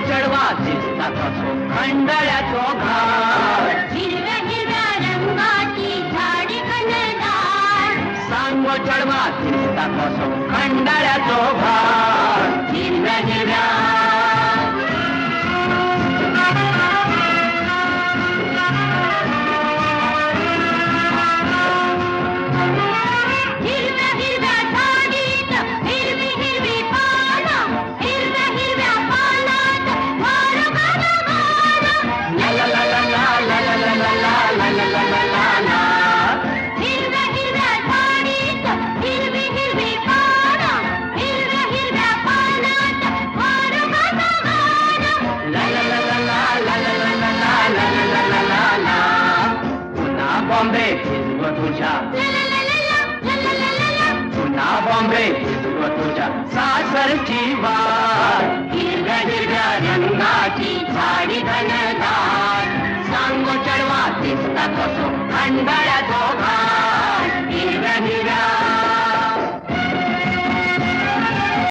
चढवा दिसता कसो खंडाळ्याचो घाट हिरव्या हिरव्या रंगाची झाडी घनदाट सांगो चढवा दिसता कसो खंडाळ्याचो घाट हिरव्या हिरव्या हिरव्या हिरव्या झाडीत हिरवी हिरवी पानं हिरव्या हिरव्या पानात वार गाणं ला ला ला ला ला ला ला ला ला ला ला ला ला ला ला हिरव्या हिरव्या झाडीत हिरवी हिरवी पानं हिरव्या हिरव्या पानात वार गाणं ला ला ला ला ला ला ला ला ला ला ला ला ला ला पुन्हा बॉम्बे फिरव तुझ्या पुन्हा बॉम्बे फिरव तुझ्या सासरची वाट हिरव्या हिरव्या रंगाची झाडी घनदाट सांगो चढवा दिसता कसो खंडाळ्याचो घाट